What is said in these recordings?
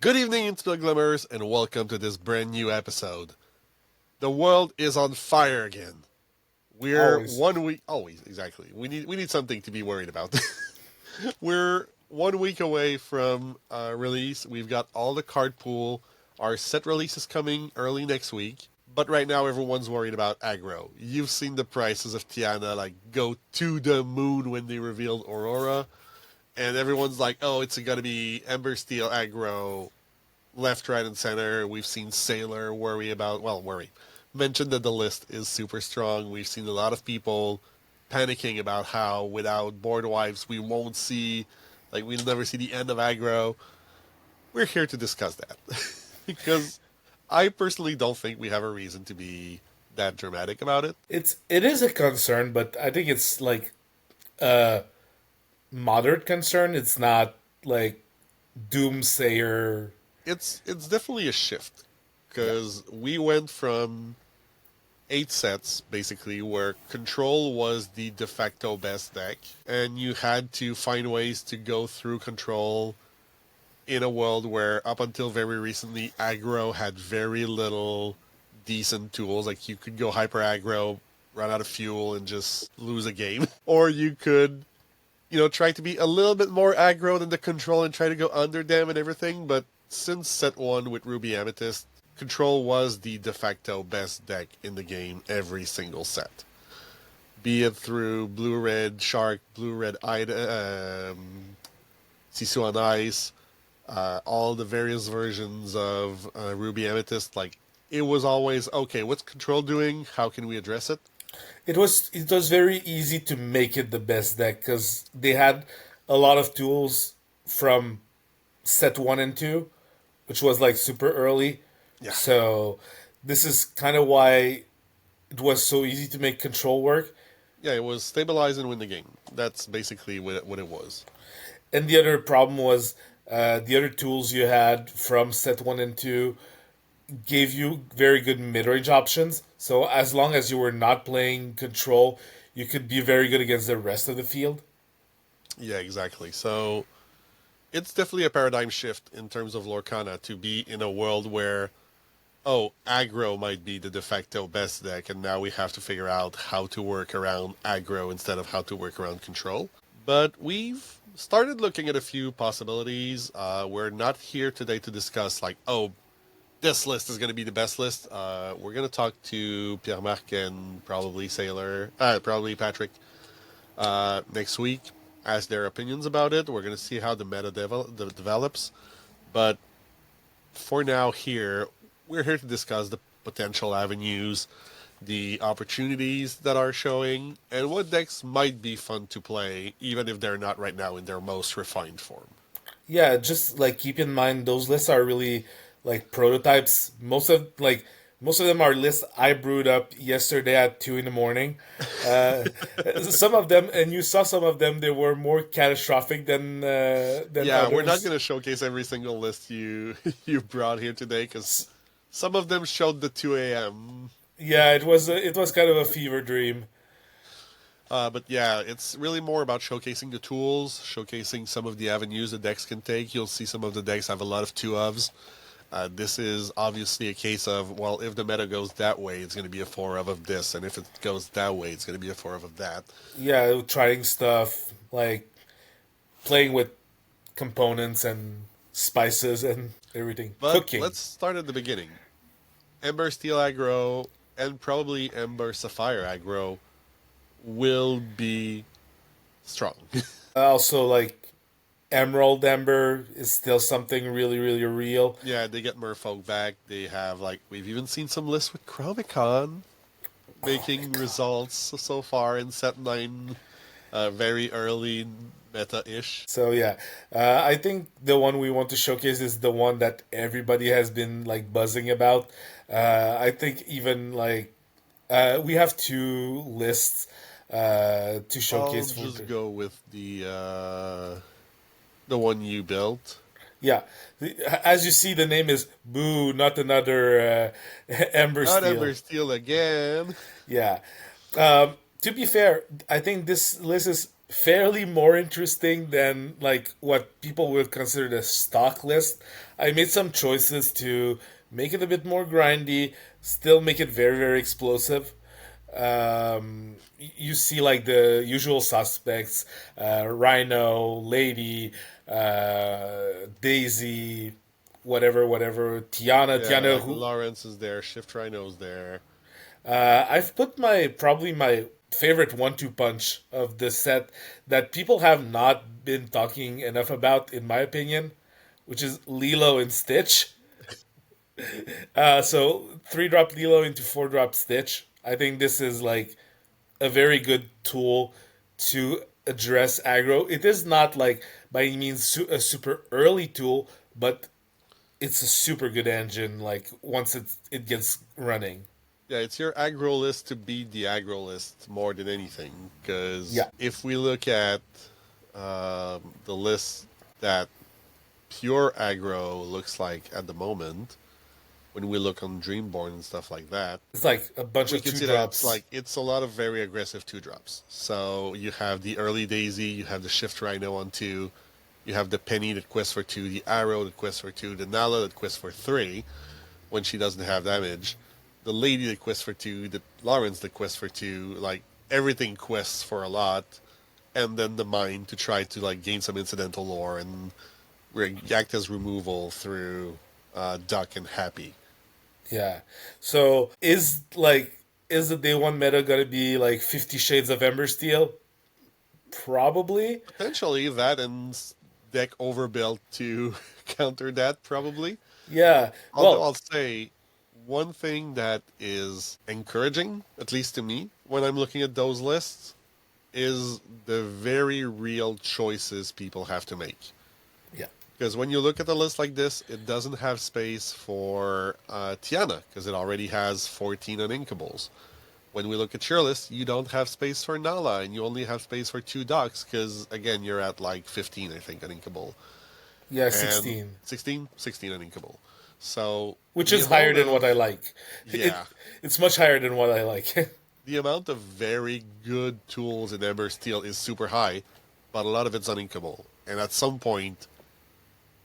Good evening, Instagrammers, and welcome to this brand new episode. The world is on fire again. We're Always. 1 week. Always, exactly. We need something to be worried about. We're 1 week away from release. We've got all the card pool. Our set release is coming early next week. But right now, everyone's worried about Aggro. You've seen the prices of Tiana go to the moon when they revealed Aurora, and everyone's like, "Oh, it's gonna be Ember Steel Aggro, left, right, and center." We've seen Sailor mention that the list is super strong. We've seen a lot of people panicking about how without board wipes we'll never see the end of aggro. We're here to discuss that because I personally don't think we have a reason to be that dramatic about it. It is a concern, but I think it's like a moderate concern. It's not like doomsayer. It's definitely a shift Yeah. because we went from 8 sets basically where control was the de facto best deck, and you had to find ways to go through control in a world where up until very recently aggro had very little decent tools. Like you could go hyper aggro, run out of fuel, and just lose a game, or you could try to be a little bit more aggro than the control and try to go under them and everything. But since set one with Ruby Amethyst, control was the de facto best deck in the game every single set. Be it through Blue Red Shark, Blue Red Sisu on Ice, all the various versions of Ruby Amethyst, it was always, okay, what's control doing? How can we address it? It was very easy to make it the best deck because they had a lot of tools from set one and two, which was like super early. Yeah. So this is kind of why it was so easy to make control work. Yeah, it was stabilize and win the game. That's basically what it was. And the other problem was the other tools you had from set one and two gave you very good mid range options. So as long as you were not playing control, you could be very good against the rest of the field. Yeah, exactly. So it's definitely a paradigm shift in terms of Lorcana to be in a world where, oh, aggro might be the de facto best deck, and now we have to figure out how to work around aggro instead of how to work around control. But we've started looking at a few possibilities. We're not here today to discuss, this list is going to be the best list. We're going to talk to Pierre-Marc and probably Patrick next week, ask their opinions about it. We're going to see how the meta develops. But for now, we're here to discuss the potential avenues, the opportunities that are showing, and what decks might be fun to play, even if they're not right now in their most refined form. Yeah, just like keep in mind those lists are really like prototypes. Most of them are lists I brewed up yesterday at 2 in the morning. Uh, some of them, and you saw some of them, they were more catastrophic than Yeah, we're not others. going to showcase every single list you brought here today because some of them showed the 2 a.m. Yeah, it was kind of a fever dream. But yeah, it's really more about showcasing the tools, showcasing some of the avenues the decks can take. You'll see some of the decks have a lot of two ofs. This is obviously a case of, well, if the meta goes that way, it's going to be a four of this, and if it goes that way, it's going to be a four of that. Yeah, trying stuff like playing with components and spices and everything. But Cooking. let's start at the beginning. Ember Steel aggro and probably Ember Sapphire aggro will be strong. Also, like Emerald Ember is still something really, really real. Yeah, they get Merfolk back. They have, we've even seen some lists with Chromicon making results so far in set 9, very early meta-ish. So yeah, I think the one we want to showcase is the one that everybody has been like buzzing about. I think even like we have two lists to I'll showcase for just go with the one you built. yeah. As you see, the name is Boo, not another Ember Not Ember Steel. Steel again. Yeah. To be fair, I think this list is fairly more interesting than like what people would consider the stock list. I made some choices to make it a bit more grindy, still make it very very explosive. You see like the usual suspects: Rhino, Lady, Daisy, whatever. Yeah, Tiana, like who Lawrence is there, Shift Rhino's there. I've put my probably my favorite one-two punch of the set that people have not been talking enough about, in my opinion, which is Lilo and Stitch. So 3-drop Lilo into 4-drop Stitch. I think this is like a very good tool to address aggro. It is not like by any means a super early tool, but it's a super good engine. Like once it gets running. Yeah, it's your aggro list to beat the aggro list more than anything. Because Yeah, if we look at the list that pure aggro looks like at the moment, when we look on Dreamborn and stuff like that, it's like a bunch we of can two see that it's drops. like it's a lot of very aggressive two drops. So you have the early Daisy, you have the Shift Rhino on two, you have the Penny that quests for two, the Arrow that quests for two, the Nala that quests for three when she doesn't have damage, the Lady that quests for two, the Lawrence that quests for two, like everything quests for a lot, and then the Mind to try to like gain some incidental lore and act as removal through Duck and Happy. Yeah. So is the day one meta gonna be like 50 Shades of Ember Steel? Probably. Potentially that and deck overbuilt to counter that, probably. Yeah. Although Well, I'll say one thing that is encouraging, at least to me, when I'm looking at those lists, is the very real choices people have to make. yeah. Because when you look at a list like this, it doesn't have space for Tiana, because it already has 14 uninkables. When we look at your list, you don't have space for Nala, and you only have space for two Docs, because again, you're at like 15, I think, uninkable. Yeah, And 16. 16? 16 uninkable. So Which the is higher amount than what I of, like. It yeah, it's much higher than what I like. the amount of very good tools in Ember Steel is super high, but a lot of it's uninkable. And at some point,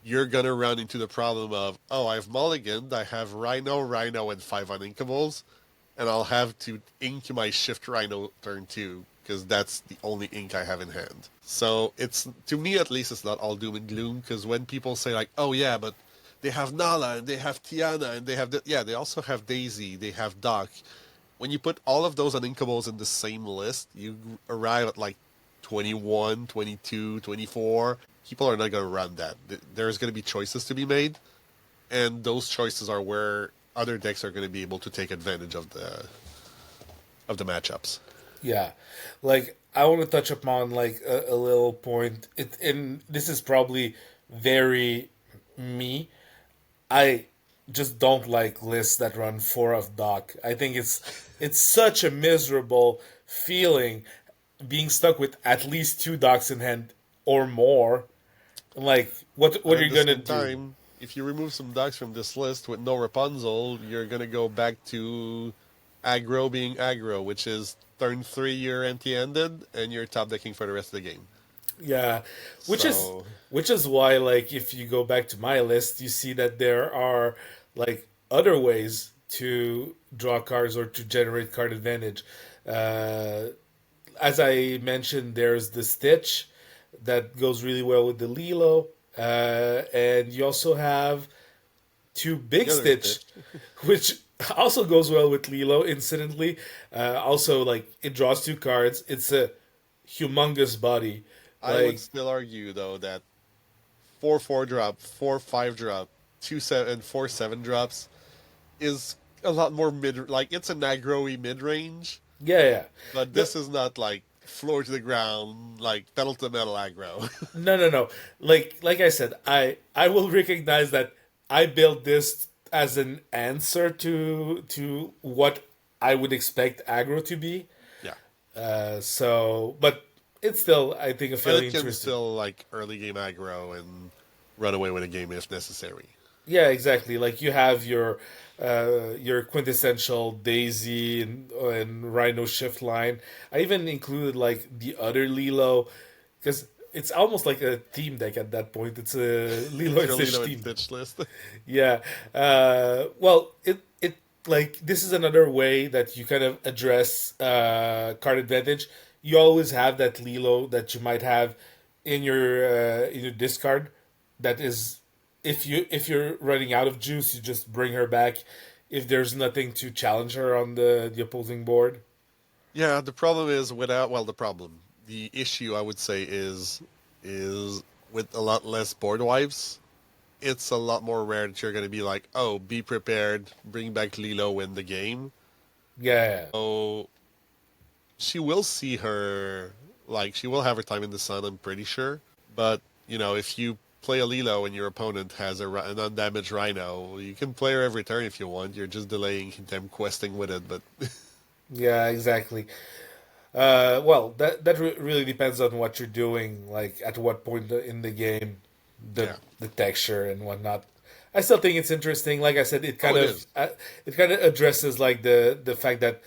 you're gonna run into the problem of, oh, I've mulliganed, I have Rhino, and five uninkables, and I'll have to ink my Shift Rhino turn two, because that's the only ink I have in hand. So it's, to me at least, it's not all doom and gloom, because when people say like, oh yeah, but they have Nala, and they have Tiana, and they have, yeah, they also have Daisy, they have Doc. When you put all of those uninkables in the same list, you arrive at like 21, 22, 24. People are not going to run that. There's going to be choices to be made, and those choices are where other decks are going to be able to take advantage of the matchups. Yeah. Like I want to touch upon like a little point. And this is probably very me. I just don't like lists that run four of Doc. I think it's such a miserable feeling being stuck with at least two Docs in hand or more. Like But what are at you the gonna same do? time, if you remove some decks from this list with no Rapunzel, you're going to go back to aggro being aggro, which is turn three you're empty-handed and you're top decking for the rest of the game. Yeah, which is So which is why like if you go back to my list, you see that there are like other ways to draw cards or to generate card advantage. Uh, as I mentioned, there's the Stitch that goes really well with the Lilo, and you also have two Big the other Stitch, Stitch. which also goes well with Lilo. Incidentally, also like it draws two cards. It's a humongous body. I would Like still argue though that 4-4 drop, 4-5 drop, 2-7 and 4-7 drops is a lot more mid. Like it's an aggro-y mid range, yeah, yeah. but No, this is not like floor to the ground, like pedal to the metal aggro. no. Like I said, I will recognize that I built this as an answer to what I would expect aggro to be. Yeah, But it's still I think a but fairly it can interesting. still like early game aggro and run away with a game if necessary. Yeah, exactly. Like you have your quintessential Daisy and Rhino shift line. I even included like the other Lilo because it's almost like a theme deck at that point. It's a Lilo It's and your Stitch Lilo and theme deck. Stitch list. Yeah. Well, it like this is another way that you kind of address card advantage. You always have that Lilo that you might have in your discard. That is, if you're running out of juice, you just bring her back. If there's nothing to challenge her on the opposing board. Yeah, the problem is without, well, the problem, the issue I would say is with a lot less board wipes. It's a lot more rare that you're going to be like, oh, be prepared, bring back Lilo, win the game. Yeah, So she will see her, like, she will have her time in the sun, I'm pretty sure. But, if you play a Lilo and your opponent has an undamaged Rhino, you can play her every turn if you want. You're just delaying them questing with it, but yeah, exactly. Well, really depends on what you're doing. Like at what point in the game, yeah. the texture and whatnot. I still think it's interesting. Like I said, Oh, it is. it kind of addresses like the fact that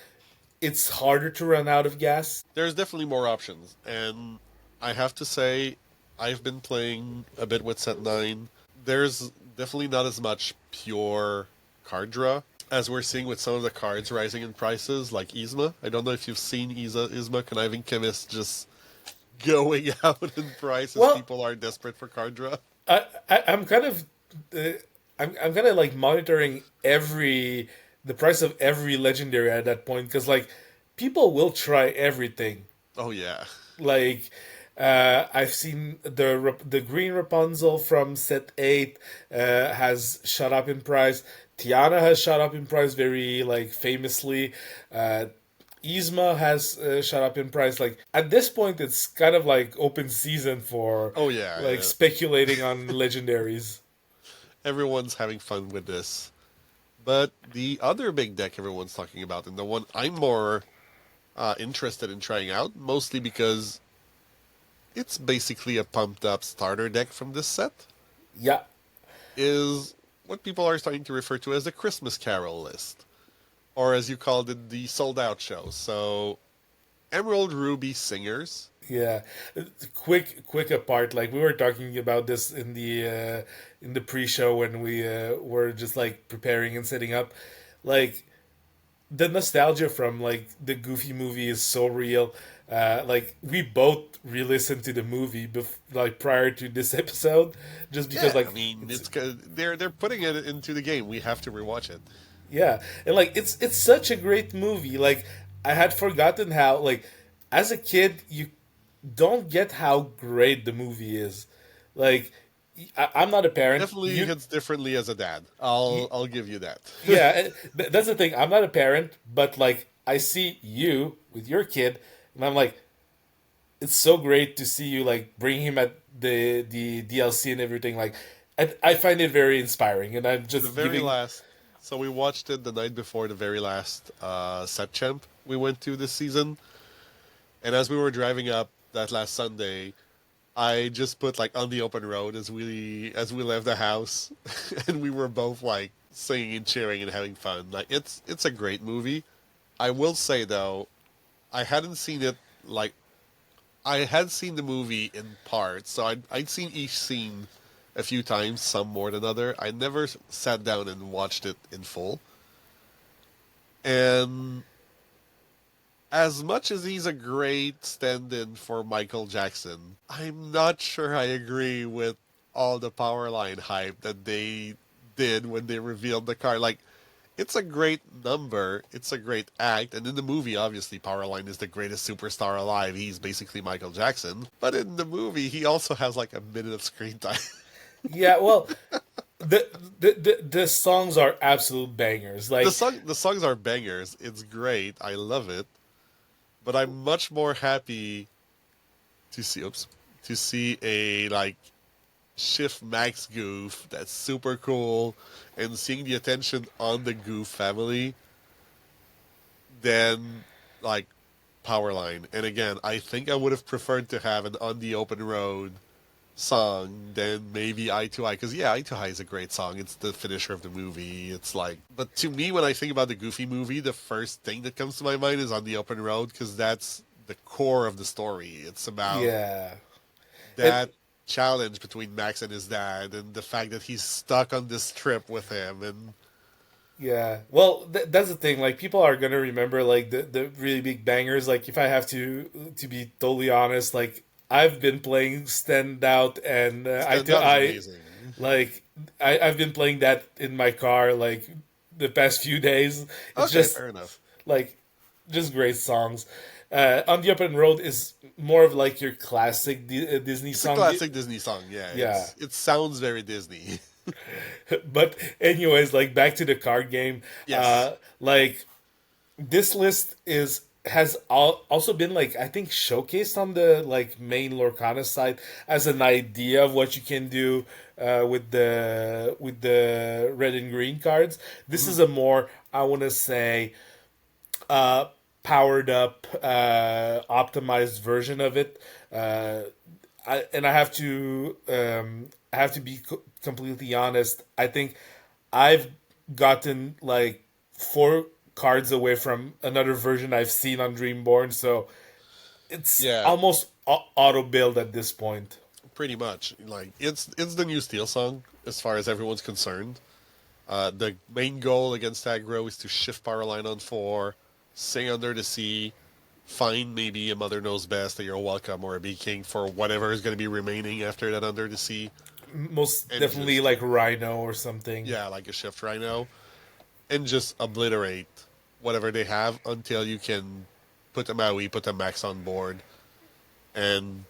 it's harder to run out of gas. There's definitely more options. And I have to say, I've been playing a bit with Set 9. There's definitely not as much pure card draw as we're seeing with some of the cards rising in prices, like Yzma. I don't know if you've seen Yzma Conniving Chemist just going out in price as Well, people are desperate for card draw. I'm kind of uh, I'm kind of like monitoring every the price of every legendary at that point because like people will try everything. Oh, yeah. Like I've seen the green Rapunzel from set 8 has shot up in price. Tiana has shot up in price very like famously. Uh, Yzma has shot up in price. Like at this point, it's kind of like open season for Oh, yeah. like speculating on legendaries. Everyone's having fun with this. But the other big deck everyone's talking about, and the one I'm more interested in trying out, mostly because it's basically a pumped up starter deck from this set, Yeah, is what people are starting to refer to as the Christmas Carol list, or as you called it, the sold out show. So, Emerald Ruby Singers. yeah. Quick apart. Like we were talking about this in the pre-show when we were just like preparing and setting up. Like the nostalgia from like the Goofy movie is so real. Like we both re-listened to the movie like prior to this episode, just because Yeah, I like mean, it's they're putting it into the game. We have to rewatch it. yeah, and like it's such a great movie. Like I had forgotten how like as a kid you don't get how great the movie is. Like I'm not a parent. Definitely hits differently as a dad. I'll give you that. Yeah, that's the thing. I'm not a parent, but like I see you with your kid, and I'm like, it's so great to see you like bring him at the DLC and everything. Like, I find it very inspiring, and I'm The just very giving. last. So we watched it the night before the very last set champ we went to this season, and as we were driving up that last Sunday, I just put like on the open road as we left the house, and we were both like singing and cheering and having fun. Like it's a great movie. I will say though, I hadn't seen it like I had seen the movie in parts, so I'd seen each scene a few times, some more than other. I never sat down and watched it in full. And as much as he's a great stand-in for Michael Jackson, I'm not sure I agree with all the Powerline hype that they did when they revealed the car. Like, it's a great number, it's a great act, and in the movie, obviously, Powerline is the greatest superstar alive. He's basically Michael Jackson. But in the movie, he also has like a minute of screen time. Yeah, well, the songs are absolute bangers. Like, The songs are bangers. It's great. I love it. But I'm much more happy to see a like Shift Max goof that's super cool and seeing the attention on the goof family than like Powerline. And again, I think I would have preferred to have an on the open road song, then maybe Eye to Eye. Because, yeah, Eye to Eye is a great song. It's the finisher of the movie. It's like, but to me, when I think about the Goofy movie, the first thing that comes to my mind is On the Open Road, because that's the core of the story. It's about Yeah. And that challenge between Max and his dad, and the fact that he's stuck on this trip with him. And yeah. Well, that's the thing. Like people are gonna remember like the really big bangers. Like if I have to be totally honest, like I've been playing Stand Out and Eye Stand to Out is Eye. amazing. Like I've been playing that in my car like the past few days. It's Okay, just fair enough. like just great songs. On the Open Road is more of like your classic Disney It's a song. classic Disney song. Yeah, Yeah. it sounds very Disney. But anyways, like back to the card game. Yes. Like this list is has also been like I think showcased on the like main Lorcana site as an idea of what you can do with the red and green cards. This Mhm. is a more I want to say uh, powered up, optimized version of it. And I have to be completely honest. I think I've gotten like four cards away from another version I've seen on Dreamborn, so it's Yeah, almost auto build at this point. pretty much. Like it's the new Steel song as far as everyone's concerned. The main goal against Aggro is to shift power line on 4, sing Under the Sea, find maybe a Mother Knows Best, that you're welcome, or a Bee King for whatever is going to be remaining after that Under the Sea, Most and definitely just like Rhino or something. yeah, like a shift Rhino, and just obliterate whatever they have until you can put a Maui, put a Max on board, and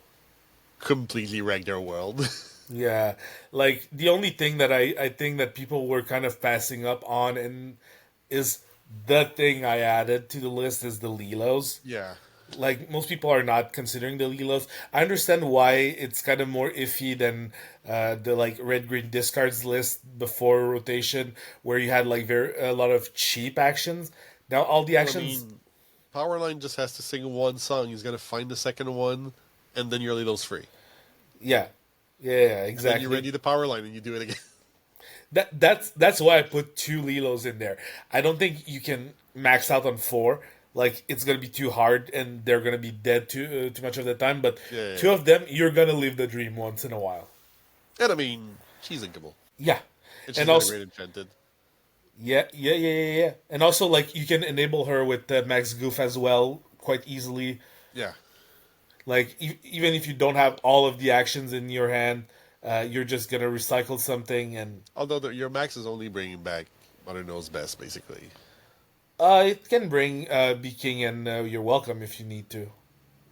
completely wreck their world. Yeah, like the only thing that I think that people were kind of passing up on and is the thing I added to the list is the Lilos. Yeah. Like most people are not considering the Lilos. I understand why it's kind of more iffy than the like red green discards list before rotation, where you had like very a lot of cheap actions. Now all the Well, I actions, mean, Powerline just has to sing one song. He's gonna find the second one, and then your Lilo's free. yeah, yeah, And then you exactly. ready the Powerline and you do it again. That's why I put two Lilos in there. I don't think you can max out on four. Like it's gonna be too hard, and they're gonna be dead too much of the time. But Yeah, yeah, two yeah. of them, you're gonna live the dream once in a while. And I mean, she's inkable. Yeah, And she's and got a also great enchanted. yeah. And also like you can enable her with Max Goof as well quite easily. Yeah. Like even if you don't have all of the actions in your hand, you're just gonna recycle something and Although your max is only bringing back Mother Knows Best, basically. it can bring Be King and You're Welcome if you need to.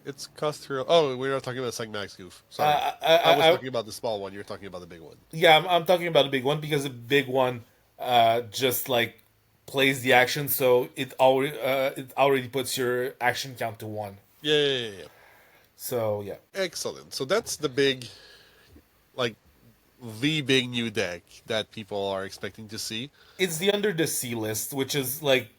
It's cost her. Oh, we're not talking about Psych Max Goof. Sorry. I was talking about the small one. You're talking about the big one. Yeah, I'm talking about the big one because the big one just like plays the action, so it already puts your action count to one. Yeah, yeah, yeah, yeah. So yeah, Excellent. So that's like, the big new deck that people are expecting to see. it's the Under the Sea list, which is like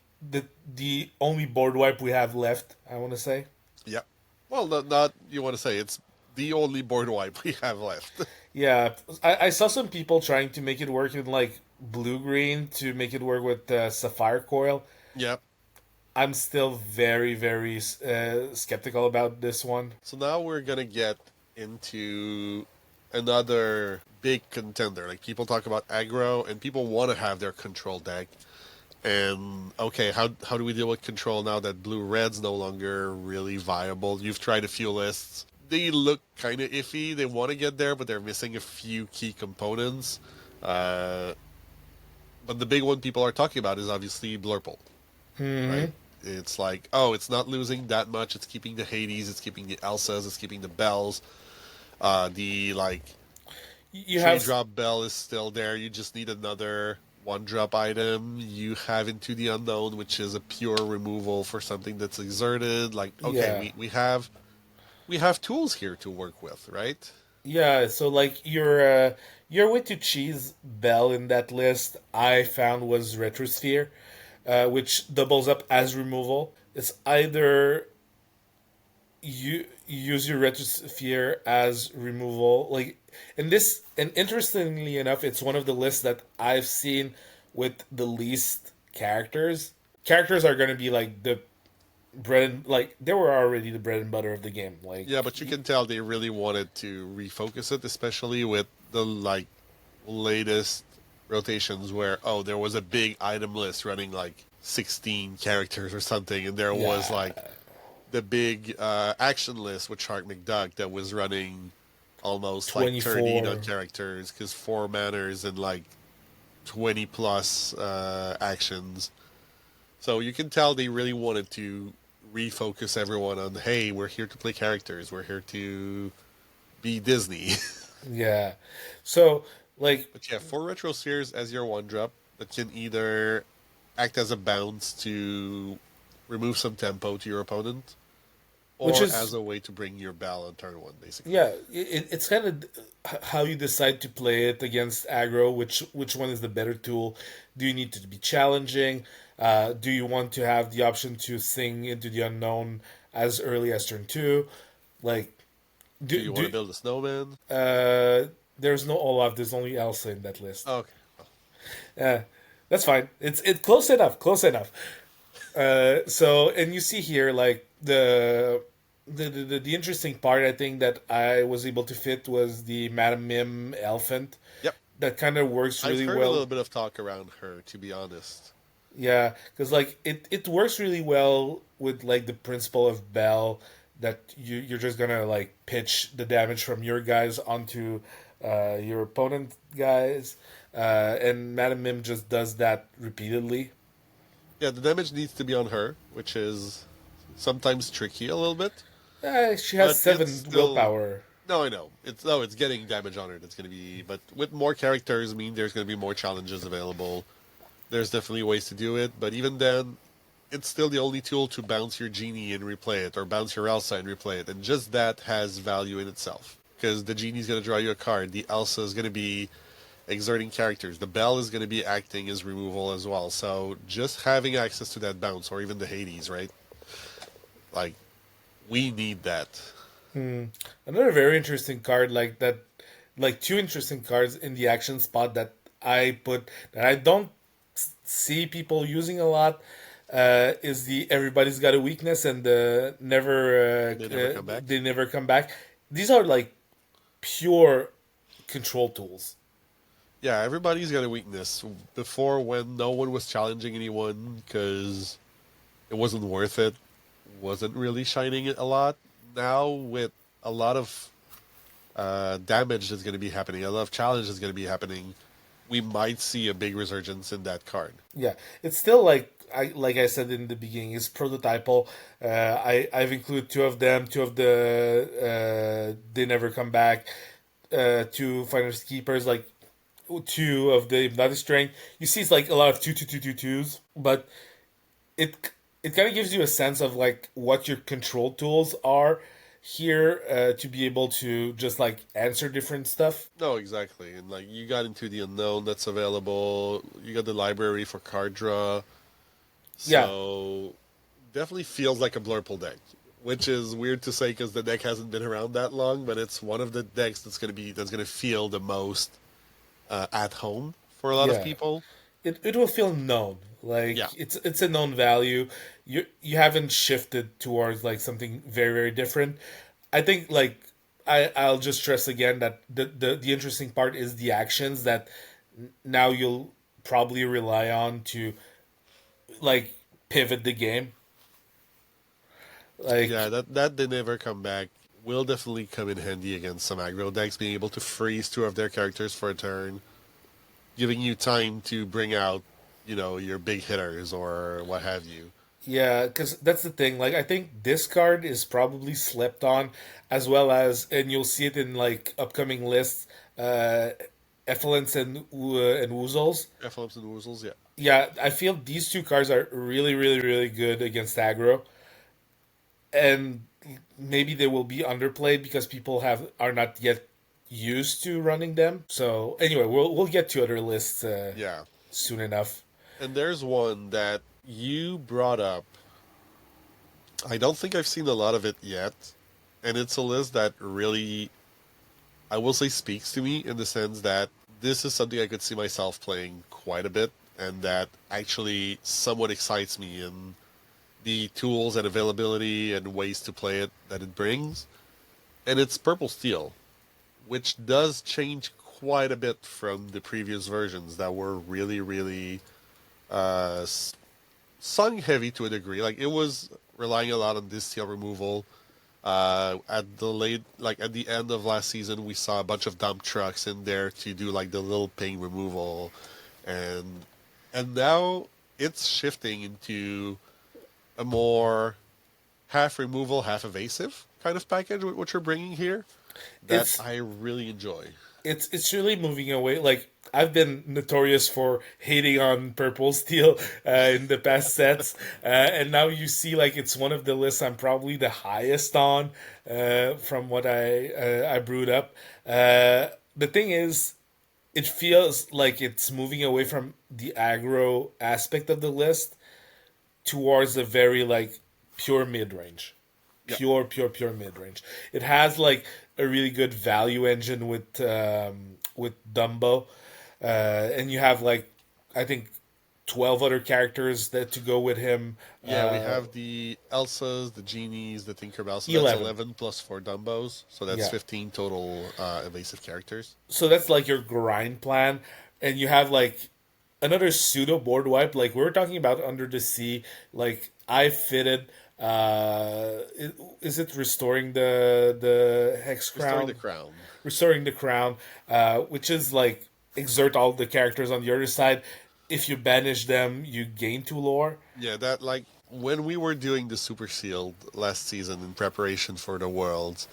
the only board wipe we have left. I want to say. Yeah. Well, not you want to say it's the only board wipe we have left. Yeah, I saw some people trying to make it work in like blue green to make it work with Sapphire Coil. Yep. I'm still very skeptical about this one. So now we're gonna get into another big contender. Like, people talk about aggro, and people want to have their control deck. And okay, how do we deal with control now that blue red's no longer really viable? You've tried a few lists. They look kind of iffy. They want to get there, but they're missing a few key components. Uh, but the big one people are talking about is obviously Blurple, right? It's like, oh, it's not losing that much. It's keeping the Hades, it's keeping the Elsas, it's keeping the Bells. The like You three have drop bell is still there. You just need another one drop item. You have Into the Unknown, which is a pure removal for something that's exerted. Like, okay, yeah. we have tools here to work with, right? Yeah, so like your way to cheese Bell in that list I found was Retrosphere, which doubles up as removal. It's either you use your retrosphere as removal. Like, and interestingly enough, it's one of the lists that I've seen with the least characters. Characters are going to be like the bread and like they were already the bread and butter of the game. Like, Yeah, but you can tell they really wanted to refocus it, especially with the like latest rotations where there was a big item list running like 16 characters or something, and there was yeah, like the big action list with Shark McDuck that was running almost like 13 on 24. characters because four manners and like 20 plus actions. So you can tell they really wanted to refocus everyone on, hey, we're here to play characters, we're here to be Disney. Yeah. So, like, But yeah, four retro spheres as your one drop that can either act as a bounce to remove some tempo to your opponent, which or as is a way to bring your bell on turn one, basically. yeah, it's kind of how you decide to play it against aggro. Which one is the better tool? Do you need to be challenging? Do you want to have the option to sing into the unknown as early as turn two? Like, Do do you want to do build a snowman? there's no Olaf. There's only Elsa in that list. Okay. Uh, that's fine. It's close enough. Close enough. So and you see here like the interesting part I think that I was able to fit was the Madame Mim elephant Yep. that kind of works I've really heard a well. little bit of talk around her, to be honest. Yeah, because like it works really well with like the principle of Bell that you're just gonna like pitch the damage from your guys onto your opponent guys, and Madame Mim just does that repeatedly. Yeah, the damage needs to be on her, which is sometimes tricky a little bit, She has but it's 7 still. willpower. No, I know. It's getting damage on her that's going to be, but with more characters, I mean, there's going to be more challenges available. There's definitely ways to do it, but even then, it's still the only tool to bounce your genie and replay it, or bounce your Elsa and replay it, and just that has value in itself. Because the genie's going to draw you a card, the Elsa is going to be exerting characters, the Bell is going to be acting as removal as well. So just having access to that bounce, or even the Hades, right? Like, we need that. Hmm. Another very interesting card like that, like two interesting cards in the action spot that I put that I don't see people using a lot is the everybody's got a weakness and the And they never come back. they never come back. These are like pure control tools. Yeah, everybody's got a weakness. Before, when no one was challenging anyone because it wasn't worth it, wasn't really shining it a lot. Now, with a lot of damage that's going to be happening, a lot of challenge that's going to be happening, we might see a big resurgence in that card. Yeah, it's still like I said in the beginning, it's prototypal. I've included two of them, two of the they never come back, two finders keepers, like two of the hypnotic strength. You see, it's like a lot of twos, but it it kind of gives you a sense of like what your control tools are here to be able to just like answer different stuff. No, exactly. And like you got into the unknown that's available. You got the library for card draw. Yeah, So definitely feels like a Blurple deck, which is weird to say because the deck hasn't been around that long, but it's one of the decks that's gonna feel the most at home for a lot of yeah. people. It will feel known. Like Yeah, it's a known value. You haven't shifted towards like something very different. I think like I'll just stress again that the interesting part is the actions that now you'll probably rely on to like pivot the game. yeah. Like That they never come back will definitely come in handy against some aggro decks, being able to freeze two of their characters for a turn, giving you time to bring out, your big hitters or what have you. yeah, because that's the thing. Like I think this card is probably slept on, as well as and you'll see it in like upcoming lists. Uh, Effluence and Woozles. Phillips and Woozles, yeah. Yeah, I feel these two cards are really good against aggro, and maybe they will be underplayed because people have are not yet used to running them. So anyway, we'll get to other lists Yeah. soon enough. And there's one that you brought up I don't think I've seen a lot of it yet, and it's a list that really, I will say, speaks to me in the sense that this is something I could see myself playing quite a bit, and that actually somewhat excites me in the tools and availability and ways to play it that it brings. And it's Purple Steel, which does change quite a bit from the previous versions that were really, really uh, sung heavy to a degree. Like it was relying a lot on this steel removal. At the like at the end of last season, we saw a bunch of dump trucks in there to do like the little ping removal, and now it's shifting into a more half removal, half evasive kind of package with what you're bringing here that It's I really enjoy. it's really moving away. Like I've been notorious for hating on Purple Steel in the past sets, and now you see like it's one of the lists I'm probably the highest on from what I brewed up. The thing is, it feels like it's moving away from the aggro aspect of the list towards a very like pure mid range, Yeah, pure mid range. It has like a really good value engine with Dumbo, and you have like I think 12 other characters that to go with him. yeah. We have the Elsas, the Genies, the Tinkerbell. So that's 11. 11 plus 4 Dumbos. So that's Yeah. 15 total evasive characters. So that's like your grind plan, and you have like another pseudo board wipe. Like we were talking about Under the Sea. Like I fitted. Is it restoring the hex Restoring the crown? crown. Restoring the crown, which is like exert all the characters on the other side. If you banish them, you gain 2 lore. Yeah, that like when we were doing the Super Sealed last season in preparation for the Worlds,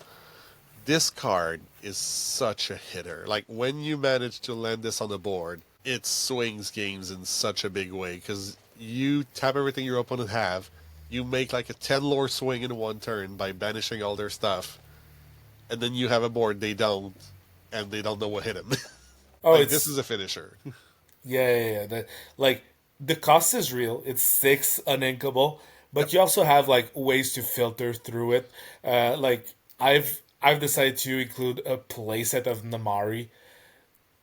this card is such a hitter. Like when you manage to land this on the board, it swings games in such a big way because you tap everything your opponent have, you make like a 10 lore swing in one turn by banishing all their stuff, and then you have a board they don't, and they don't know what hit him. Oh, Like this it's is a finisher. yeah. Like the cost is real. It's 6 uninkable, but you also have like ways to filter through it. Like I've decided to include a playset of Namari.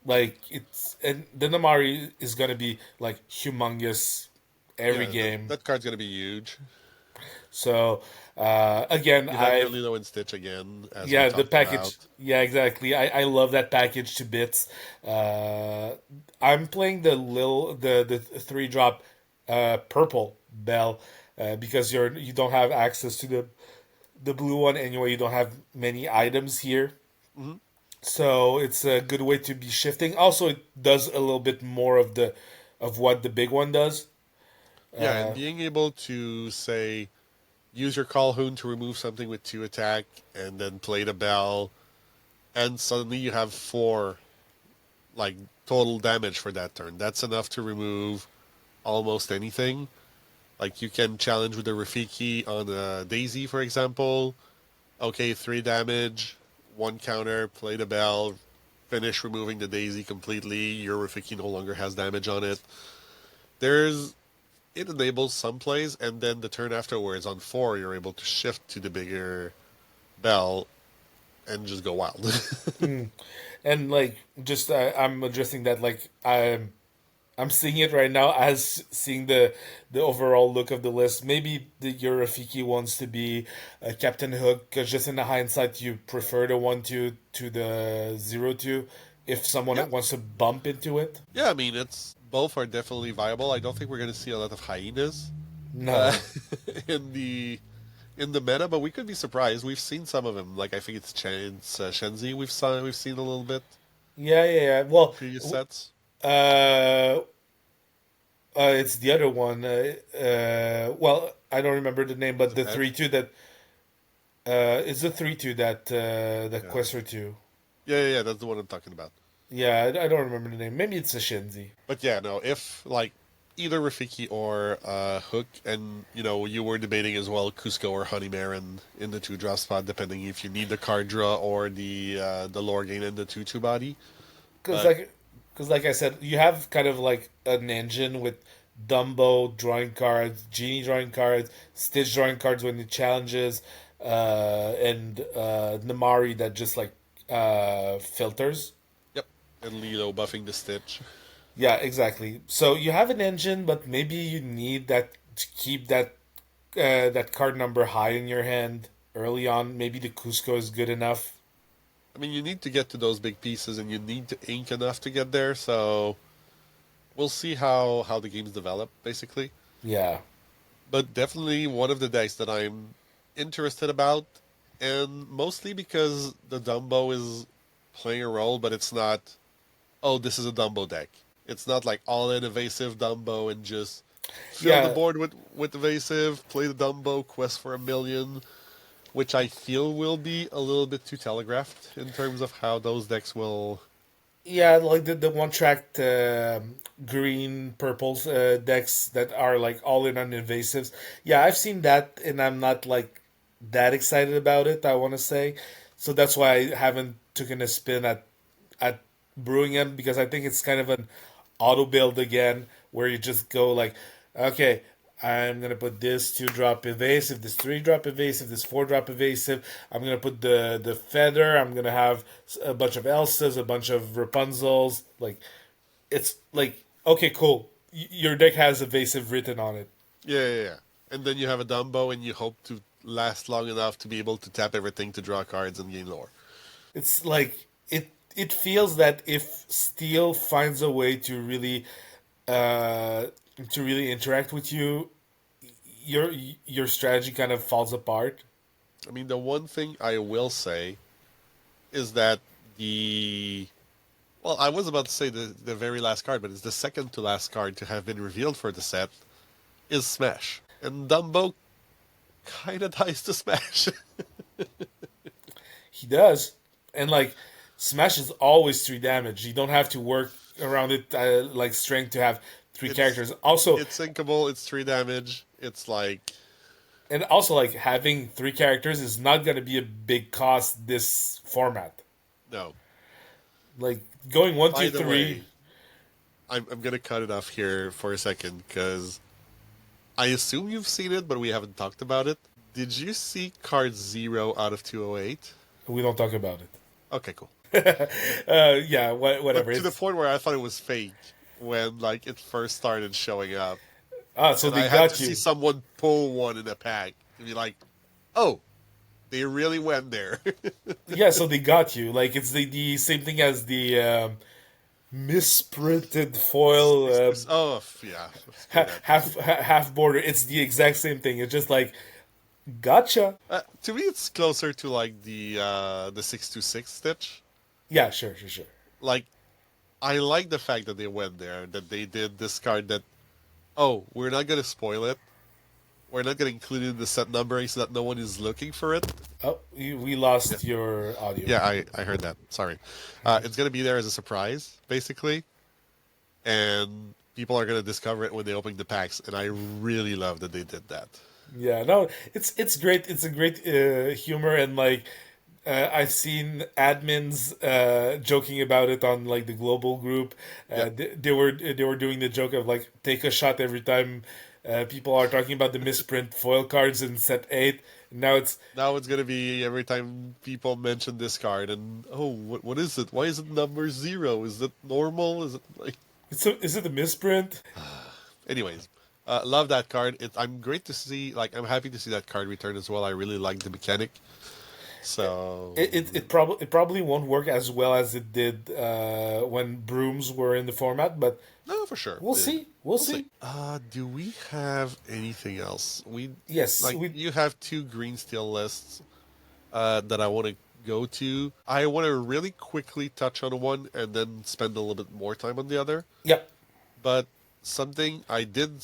Like it's and the Namari is gonna be like humongous every Yeah, game. that card's gonna be huge. So again, You have your I've Lilo and Stitch again, as we yeah, the talked package. about. Yeah, exactly. I love that package to bits. I'm playing the 3 drop purple bell because you don't have access to the blue one anyway. You don't have many items here, Hmm. so it's a good way to be shifting. Also, it does a little bit more of what the big one does. Yeah, and being able to say use your Calhoun to remove something with 2 attack, and then play the bell, and suddenly you have 4 like total damage for that turn. That's enough to remove almost anything. Like you can challenge with the Rafiki on a Daisy, for example. Okay, 3 damage, 1 counter, play the bell, finish removing the Daisy completely. Your Rafiki no longer has damage on it. There's it enables some plays, and then the turn afterwards on 4, you're able to shift to the bigger bell and just go wild. And like just I'm addressing that like I'm seeing it right now as seeing the overall look of the list. Maybe the your Rafiki wants to be Captain Hook because just in the hindsight you prefer the 1-2 to the 0-2 if someone Yeah, wants to bump into it. yeah. I mean, it's both are definitely viable. I don't think we're going to see a lot of hyenas uh, No. in the meta, but we could be surprised. We've seen some of them. Like I think it's Shenzi. We've seen a little bit Yeah. Well, previous sets. uh, it's the other one. Well, I don't remember the name, Is but it the Ed? 3-2 that it's the 3-2 that Yeah. Questor 2. Yeah. That's the one I'm talking about. Yeah, I don't remember the name. Maybe it's a Shinzi. But yeah, no. If like either Rafiki or Hook, and you were debating as well Cusco or Honeymare in the 2 drop spot, depending if you need the card draw or the lore gain in the 2/2 body. Because But like, because like I said, you have kind of like an engine with Dumbo drawing cards, Genie drawing cards, Stitch drawing cards when it challenges, and Namari that just like filters. Yep. And Lilo buffing the Stitch. Yeah, exactly. So you have an engine, but maybe you need that to keep that card number high in your hand early on. Maybe the Cusco is good enough. I mean, you need to get to those big pieces, and you need to ink enough to get there. So we'll see how the games develop, basically. Yeah, But definitely one of the decks that I'm interested about, and mostly because the Dumbo is playing a role, but it's not. Oh, this is a Dumbo deck. It's not like all in evasive Dumbo and just fill the yeah, board with evasive, play the Dumbo, quest for a million, which I feel will be a little bit too telegraphed in terms of how those decks will. yeah. Like the one tracked green purples decks that are like all in on invasives. Yeah, I've seen that, and I'm not like that excited about it. I want to say, so that's why I haven't taken a spin at brewing them because I think it's kind of an auto build again where you just go like, okay, I'm gonna put this 2-drop evasive, this 3-drop evasive, this 4-drop evasive. I'm gonna put the feather. I'm gonna have a bunch of Elsas, a bunch of Rapunzels. Like it's like okay, cool. Your deck has evasive written on it. Yeah, yeah, yeah. And then you have a Dumbo, and you hope to last long enough to be able to tap everything to draw cards and gain lore. It's like it feels that if Steel finds a way uh, to really interact with you, your your strategy kind of falls apart. I mean, the one thing I will say is that the well, I was about to say the very last card, but it's the second to last card to have been revealed for the set is Smash, and Dumbo kind of dies to Smash. He does, and like Smash is always 3 damage. You don't have to work around it like strength to have three it's characters. Also, it's sinkable. It's 3 damage. It's like and also like having 3 characters is not gonna be a big cost this format. no. Like going one, By two, the three. way, I'm gonna cut it off here for a second because I assume you've seen it, but we haven't talked about it. Did you see card 0 out of 208? We don't talk about it. Okay, cool. Yeah, whatever. But to the It's point where I thought it was fake when like it first started showing up, so and they I had to got see you. someone pull one in a pack to be like, "Oh, they really went there." Yeah, so they got you. Like it's the same thing as the misprinted foil Oh, yeah, screw that. half border. It's the exact same thing. It's just like gotcha. To me, it's closer to like the 626 Stitch. Yeah, sure, sure, sure. Like, I like the fact that they went there, that they did this card that, oh, we're not gonna spoil it. We're not gonna include it in the set numbering so that no one is looking for it. Oh, we lost your audio. Yeah, I heard that. Sorry. It's going to be there as a surprise, basically. And people are going to discover it when they open the packs. And I really love that they did that. Yeah, no, it's great. It's a great humor and like I've seen admins joking about it on like the global group. Yep. They were doing the joke of like take a shot every time people are talking about the misprint foil cards in set 8. Now it's Now it's going to be every time people mention this card. And, oh, what is it? Why is it number 0? Is it normal? Is it like. is it a misprint? Anyways. Love that card. I'm great to see. Like, I'm happy to see that card return as well. I really like the mechanic. So It probably won't work as well as it did when brooms were in the format, but no, for sure. we'll see. We'll We'll see. see. Do we have anything else? We Yes, like we you have two green steel lists that I want to go to. I want to really quickly touch on one and then spend a little bit more time on the other. yep. But something I did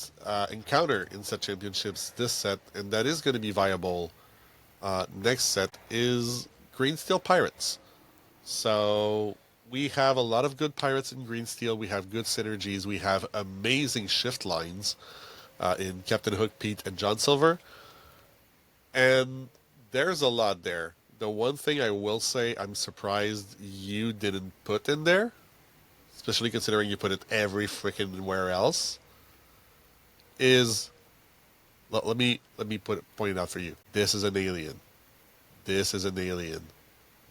encounter in set championships this set, and that is going to be viable next set, is green steel pirates. So we have a lot of good pirates in green steel. We have good synergies. We have amazing shift lines in Captain Hook, Pete, and John Silver. And there's a lot there. The one thing I will say I'm surprised you didn't put in there, especially considering you put it every freaking where else, is let me point it out for you. This is an alien. This is an alien.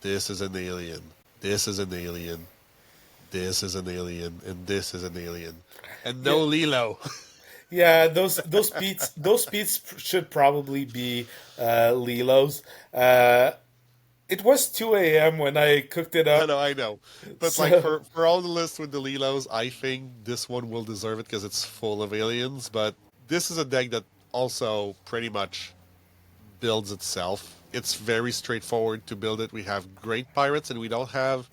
This is an alien. This is an alien. This is an alien, and this is an alien, and Yeah, no Lilo. yeah. Those beats should probably be Lilo's. It was 2 a.m. when I cooked it I up, know, I know, but like so for all the lists with the Lilos, I think this one will deserve it because it's full of aliens. But this is a deck that also pretty much builds itself. It's very straightforward to build it. We have great pirates, and we don't have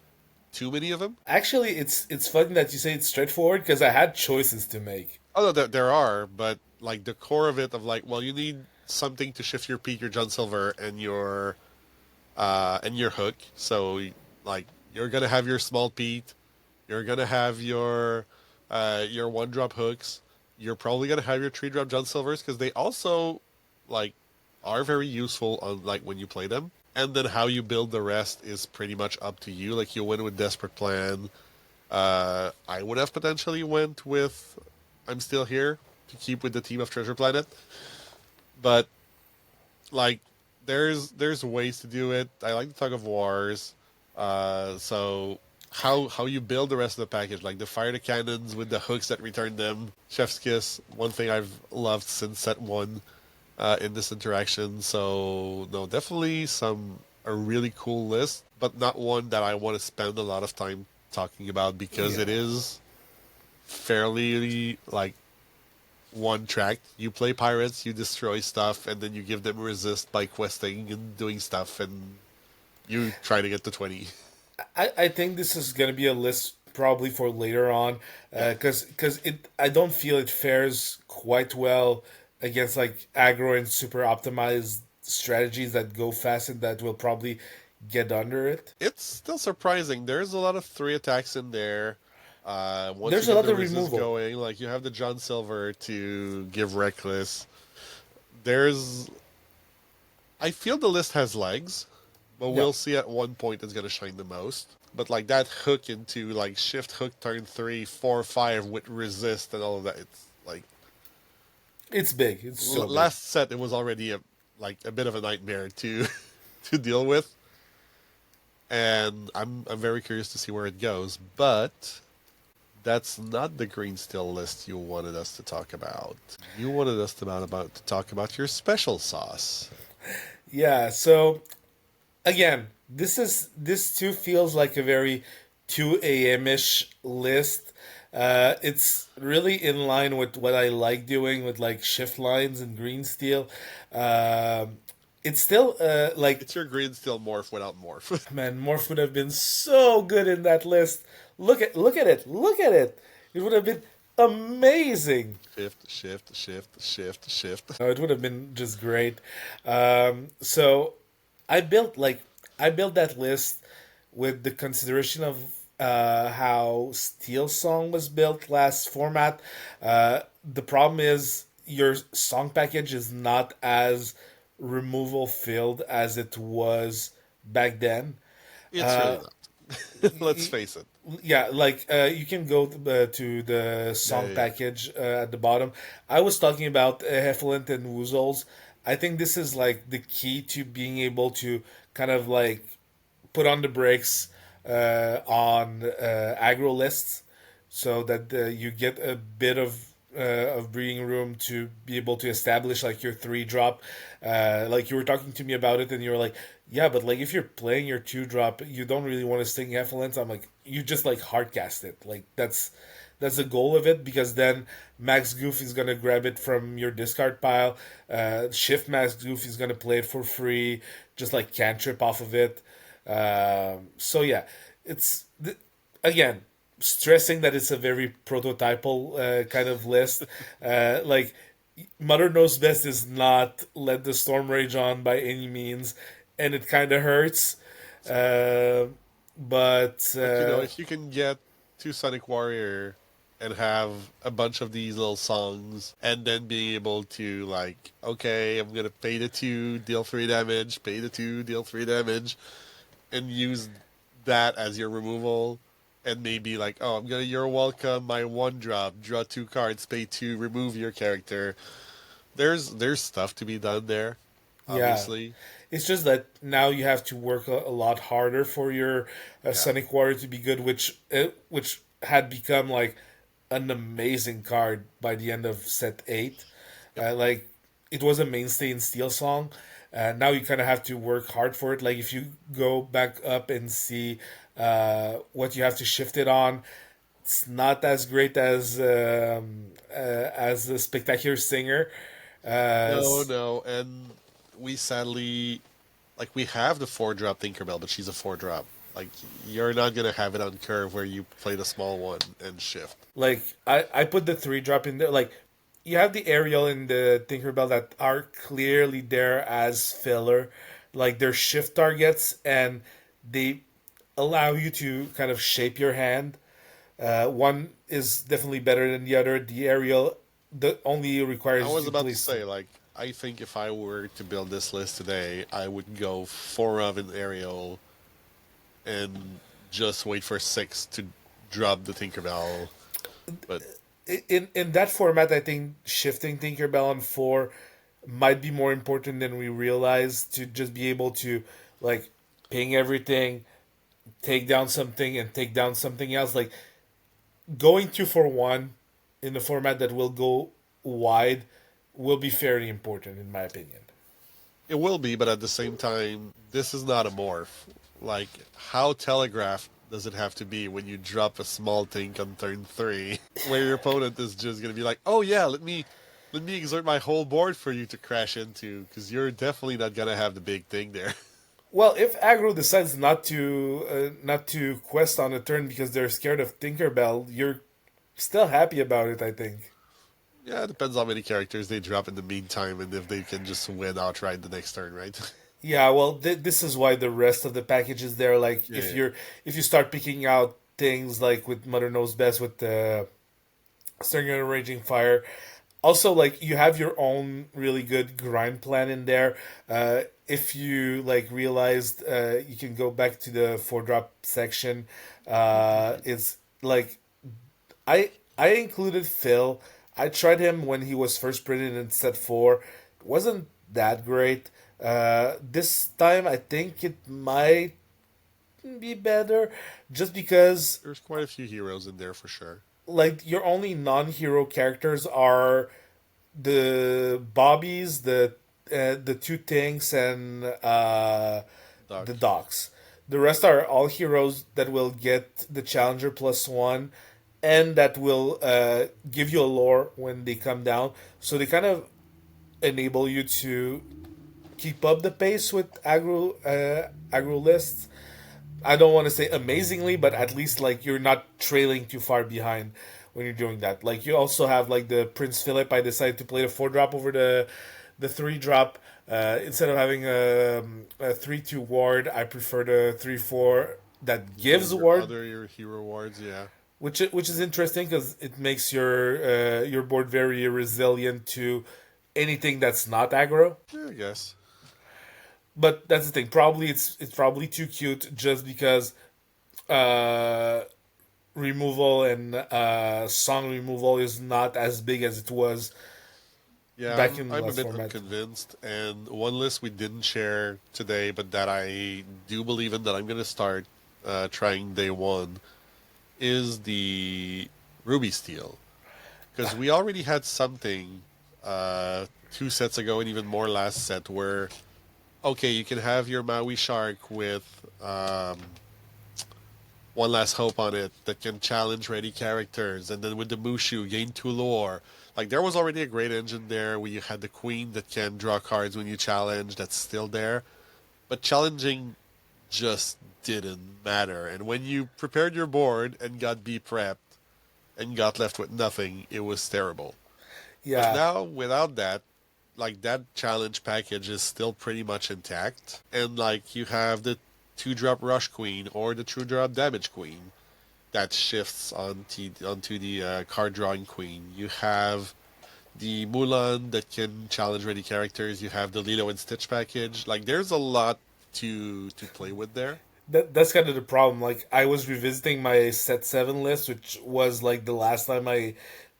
too many of them. actually, it's funny that you say it's straightforward because I had choices to make. Although there are, but like the core of it, of like, well, you need something to shift your peak, your John Silver, and your hook. So like you're gonna have your small Pete, you're gonna have your one drop hooks. You're probably gonna have your 3 drop John Silvers because they also like are very useful on like when you play them. And then how you build the rest is pretty much up to you. Like you win with Desperate Plan. I would have potentially went with I'm Still Here to keep with the team of Treasure Planet, but like there's ways to do it. I like the Tug of Wars. So how you build the rest of the package, like the fire the cannons with the hooks that return them. Chef's Kiss, one thing I've loved since set one in this interaction. So no, definitely a really cool list, but not one that I want to spend a lot of time talking about because Yeah. it is fairly like one track. You play pirates, you destroy stuff, and then you give them resist by questing and doing stuff, and you try to get to 20. I think this is gonna be a list probably for later on, Yeah. because it I don't feel it fares quite well against like aggro and super optimized strategies that go fast and that will probably get under it. It's still surprising. There's a lot of 3 attacks in there. Once you There's a get lot the of resist removal. going, like you have the John Silver to give Reckless. There's, I feel the list has legs, but Yeah, we'll see at one point it's gonna shine the most. But like that hook into like shift hook turn 3, 4, 5 with resist and all of that, it's like it's big. It's so big. last set it was already a bit of a nightmare to to deal with, and I'm very curious to see where it goes. But that's not the green steel list you wanted us to talk about. You wanted us to talk about your special sauce. Yeah. So again, this too feels like a very 2 a.m. ish list. It's really in line with what I like doing with like shift lines and green steel. Um, it's still like It's your green steel morph without morph. man, Morph would have been so good in that list. Look at it. It would have been amazing. Shift. No, it would have been just great. So I built like I built that list with the consideration of how Steel Song was built last format. The problem is your song package is not as removal filled as it was back then. It's really not. Let's face it. Yeah, like you can go to the Yeah, song yeah, yeah. package at the bottom. I was talking about Heffalint and Woozles. I think this is like the key to being able to kind of like put on the brakes on aggro lists so that you get a bit of breathing room to be able to establish like your 3 drop. Like you were talking to me about it, and you were like, "Yeah, but like if you're playing your 2 drop, you don't really want to sting Effluence." I'm like, "You just like hardcast it. Like that's the goal of it because then Max Goof is gonna grab it from your discard pile. Shift Max Goof is gonna play it for free, just like cantrip off of it. So yeah, it's again stressing that it's a very prototypal kind of list. Like Mother Knows Best is not let the storm rage on by any means, and it kind of hurts. Uh, but But you know, if you can get to Sonic Warrior and have a bunch of these little songs, and then being able to like, okay, I'm gonna pay the 2, deal 3 damage, pay the 2, deal 3 damage, and use that as your removal. and maybe like, oh, I'm gonna you're welcome, my one drop, draw two cards, pay two, remove your character. There's stuff to be done there, Yeah, obviously. it's just that now you have to work a lot harder for your Yeah. Sonic Warrior to be good, which had become like an amazing card by the end of set 8. Yep. Like it was a mainstay in Steel Song. Now you kind of have to work hard for it. Like if you go back up and see what you have to shift it on, it's not as great as a Spectacular Singer. Uh, No, no, and we sadly like we have the four drop Tinkerbell, but she's a four drop. Like you're not gonna have it on curve where you play the small one and shift. Like I put the 3 drop in there. Like you have the Ariel and the Tinkerbell that are clearly there as filler. Like they're shift targets and they allow you to kind of shape your hand. One is definitely better than the other. The Ariel the only I requires was you to about to place say, like, I think if I were to build this list today, I would go four of an aerial and just wait for six to drop the Tinkerbell. But in that format. I think shifting Tinkerbell on 4 might be more important than we realize to just be able to like ping everything, take down something, and take down something else. Like going 2 for 1 in the format that will go wide will be fairly important in my opinion. it will be, but at the same time, this is not a morph. Like, how telegraphed does it have to be when you drop a small tank on turn three, where your opponent is just gonna be like, "Oh yeah, let me exert my whole board for you to crash into," because you're definitely not gonna have the big thing there. Well, if aggro decides not to quest on a turn because they're scared of Tinkerbell, you're still happy about it. I think. Yeah, it depends how many characters they drop in the meantime, and if they can just win outright the next turn, right? Yeah, well, this is why the rest of the package is there. Like, Yeah, if you start picking out things like with Mother Knows Best with the Stirring and Raging Fire, also like you have your own really good grind plan in there. If you like realized, you can go back to the 4 drop section. It's like I included Phil. I tried him when he was first printed in set 4. It wasn't that great. This time I think it might be better, just because there's quite a few heroes in there for sure. like your only non-hero characters are the Bobbies, the 2 Tanks, and the Doc. Docs. The rest are all heroes that will get the Challenger +1, and that will give you a lore when they come down. So they kind of enable you to keep up the pace with aggro lists. I don't want to say amazingly, but at least like you're not trailing too far behind when you're doing that. Like you also have like the Prince Philip. I decided to play the 4 drop over the 3 drop. Instead of having a 3/2 ward, I prefer the 3/4 that gives ward, Your hero wards, yeah. which is interesting because it makes your board very resilient to anything that's not aggro. Yeah, I guess. But that's the thing. Probably it's probably too cute just because uh, removal and song removal is not as big as it was Yeah, back I'm in the I'm a last bit format. unconvinced. And one list we didn't share today, but that I do believe in that I'm gonna start trying day one is the Ruby Steel. Because we already had something two sets ago and even more last set where okay, you can have your Maui Shark with one last hope on it that can challenge ready characters, and then with the Mushu, gain two lore. Like there was already a great engine there where you had the Queen that can draw cards when you challenge, that's still there. But challenging just didn't matter. And when you prepared your board and got B prepped and got left with nothing, it was terrible. But Yeah, now without that, like that challenge package is still pretty much intact. And like you have the two drop Rush Queen or the two drop Damage Queen that shifts onto the card drawing Queen. You have the Mulan that can challenge ready characters. You have the Lilo and Stitch package. Like there's a lot to play with there. that's kind of the problem. Like I was revisiting my set 7 list, which was like the last time I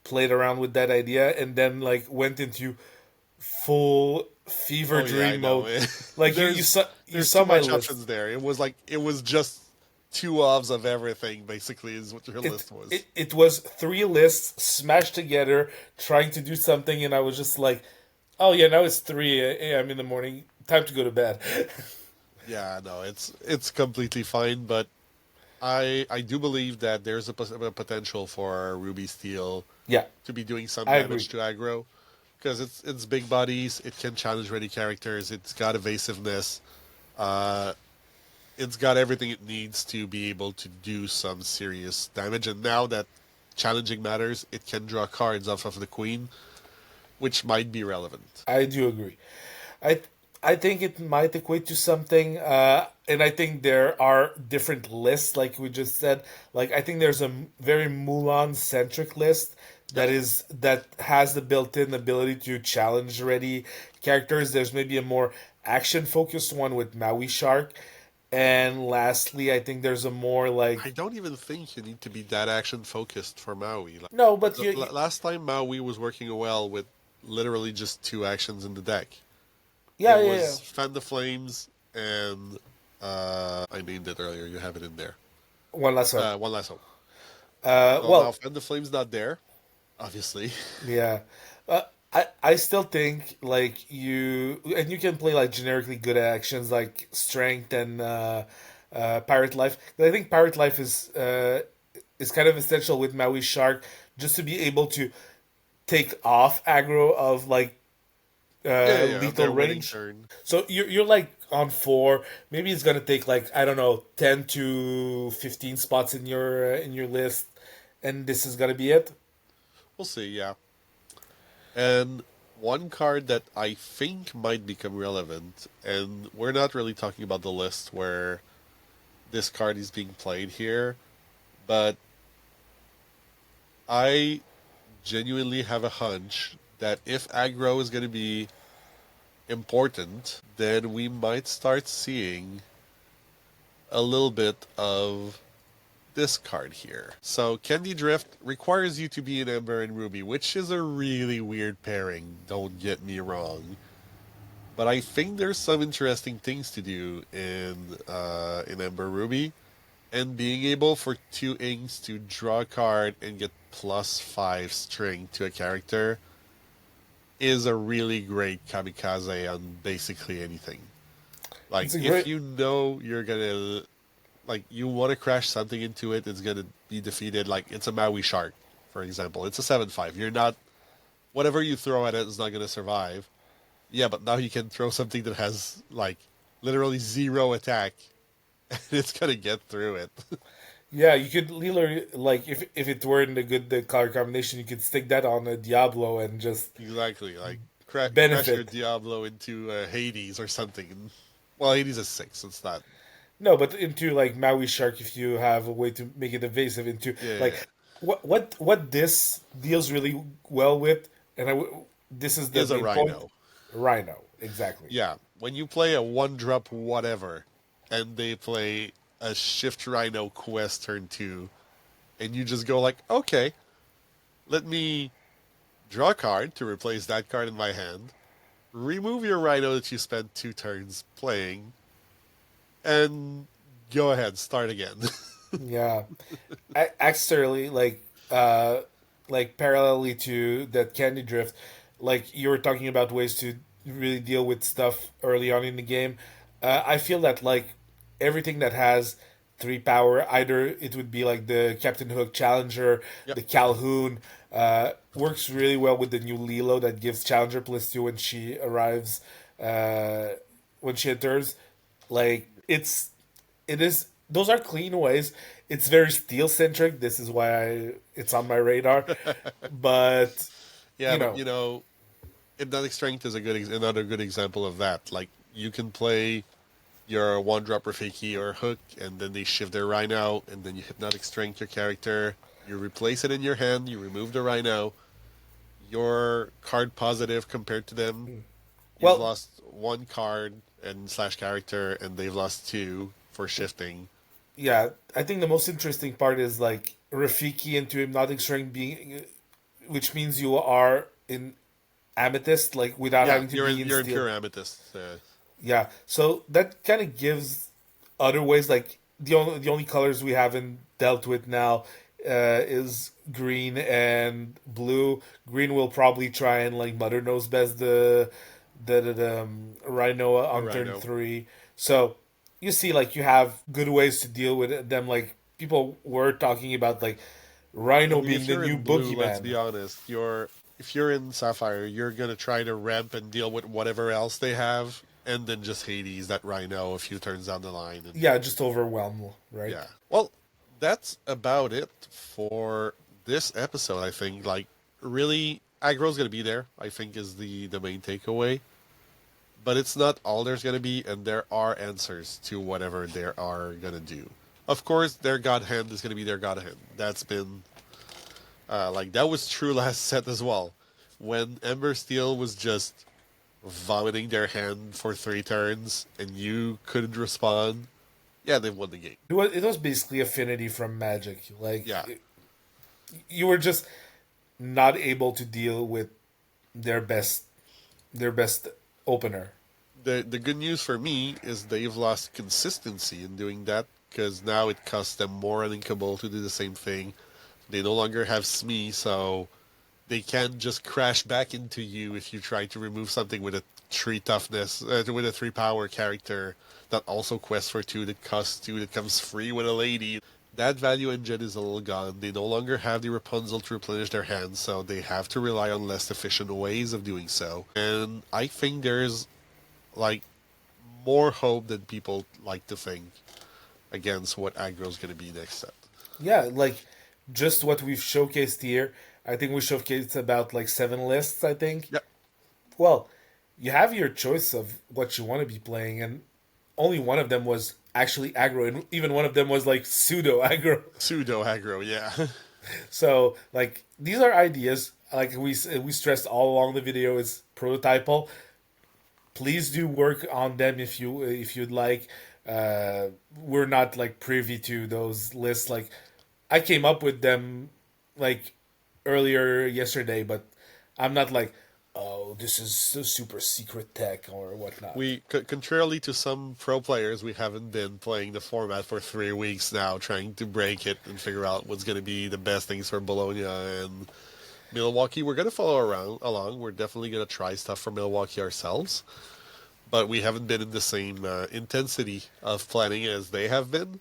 played around with that idea, and then like went into full fever Oh yeah, I dream know. mode. Like you There's saw too my much list. options there. It was just two ofs of everything. Basically, is what your It list was. it was 3 lists smashed together, trying to do something, and I was just like, oh yeah, now it's 3 a.m. in the morning. Time to go to bed. Yeah, no, it's completely fine. But I do believe that there's a potential for Ruby Steel Yeah, to be doing some I agree. damage to aggro because it's big bodies. It can challenge ready characters. It's got evasiveness. Uh, it's got everything it needs to be able to do some serious damage. And now that challenging matters, it can draw cards off of the queen, which might be relevant. I do agree. I I think it might equate to something, and I think there are different lists, like we just said. Like I think there's a very Mulan centric list Yep. that has the built-in ability to challenge ready characters. There's maybe a more action focused one with Maui Shark, and lastly, I think there's a more like I don't even think you need to be that action focused for Maui. Like, no, but you last time Maui was working well with literally just two actions in the deck. yeah, It yeah, yeah. was Fan the Flames and I named it earlier. You have it in there. One last one. One last hope. Well, now Well, Fan the Flames not there, obviously. yeah. I still think like you can play like generically good actions like strength and pirate life. But I think pirate life is kind of essential with Maui Shark just to be able to take off aggro of like Yeah, yeah, yeah. lethal Their winning range. turn. So you're like on 4. Maybe it's gonna take like I don't know 10 to 15 spots in your list, and this is gonna be it. We'll see. Yeah, and one card that I think might become relevant, and we're not really talking about the list where this card is being played here, but I genuinely have a hunch that if aggro is going to be important, then we might start seeing a little bit of this card here. So Candy Drift requires you to be an Ember and Ruby, which is a really weird pairing, don't get me wrong. But I think there's some interesting things to do in Ember Ruby. And being able for 2 inks to draw a card and get +5 string to a character is a really great kamikaze on basically anything. Like It's a if great you know you're gonna like you want to crash something into it, it's gonna be defeated. Like it's a Maui Shark, for example. It's a 7/5. You're not whatever you throw at it is not gonna survive. Yeah, but now you can throw something that has like literally zero attack, and it's gonna get through it. Yeah, you could literally like if it weren't a good the color combination, you could stick that on a Diablo and just Exactly. Like crash your benefit. Diablo into Hades or something. Well, Hades is 6. It's not. No, but into like Maui Shark, if you have a way to make it evasive, into Yeah, like what this deals really well with, and this is the is a main point. Rhino. Rhino, exactly. Yeah, when you play a one drop whatever, and they play a Shift Rhino quest turn 2, and you just go like, okay, let me draw a card to replace that card in my hand, remove your Rhino that you spent 2 turns playing, and go ahead, start again. Yeah, actually, like parallelly to that Candy Drift, like you were talking about ways to really deal with stuff early on in the game. I feel that like everything that has 3 power, either it would be like the Captain Hook Challenger, Yep. the Calhoun, works really well with the new Lilo that gives Challenger +2 when she arrives, uh, when she enters. Like it is those are clean ways. It's very steel centric. This is why it's on my radar. But Yeah, you but know, Hypnotic Strength is another good example of that. Like you can play your one drop Rafiki or Hook, and then they shift their Rhino, and then you Hypnotic Strength your character. You replace it in your hand. You remove the Rhino. You're card positive compared to them. You've well, lost one card and slash character, and they've lost two for shifting. Yeah, I think the most interesting part is like Rafiki into Hypnotic Strength being, which means you are in Amethyst, like without Yeah, having to be in you're in Steel. pure amethyst. Yeah, so that kind of gives other ways. Like the only colors we haven't dealt with now is green and blue. Green will probably try and like Mother knows best the Rhino The on turn rhino. 3. So you see, like you have good ways to deal with them. Like people were talking about like I Rhino mean, being if the you're new in blue, let's boogeyman. be honest. If you're in Sapphire, you're gonna try to ramp and deal with whatever else they have, and then just Hades that Rhino a few turns down the line, and Yeah, just overwhelm, right? yeah. Well, that's about it for this episode. I think really aggro's gonna be there. I think is the main takeaway, but it's not all there's gonna be, and there are answers to whatever they are gonna do. Of course, their God Hand is gonna be their God Hand. That's been that was true last set as well. When Ember Steel was just vomiting their hand for 3 turns and you couldn't respond, yeah, they won the game. It was basically affinity from Magic. Yeah. You were just not able to deal with their best their best opener. The good news for me is they've lost consistency in doing that because now it costs them more uninkable to do the same thing. They no longer have Smee, so they can't just crash back into you if you try to remove something with a 3 toughness, with a 3 power character that also quests for 2 that costs 2 that comes free with a lady. That value engine is a little gone. They no longer have the Rapunzel to replenish their hands, so they have to rely on less efficient ways of doing so. And I think there's like more hope than people like to think against what aggro's going to be next set. Yeah, like just what we've showcased here. I think we showcased about like 7 lists, I think. Yep, Well, you have your choice of what you want to be playing, and only one of them was actually aggro, and even one of them was like pseudo aggro. pseudo aggro, yeah. So, like, these are ideas. Like we stressed all along the video, is prototypal. Please do work on them if you'd like. We're not like privy to those lists. Like I came up with them like earlier yesterday, but I'm not like, oh, this is so super secret tech or whatnot. Contrarily to some pro players, we haven't been playing the format for 3 weeks now, trying to break it and figure out what's going to be the best things for Bologna and Milwaukee. We're going to follow along. We're definitely going to try stuff for Milwaukee ourselves, but we haven't been in the same intensity of planning as they have been.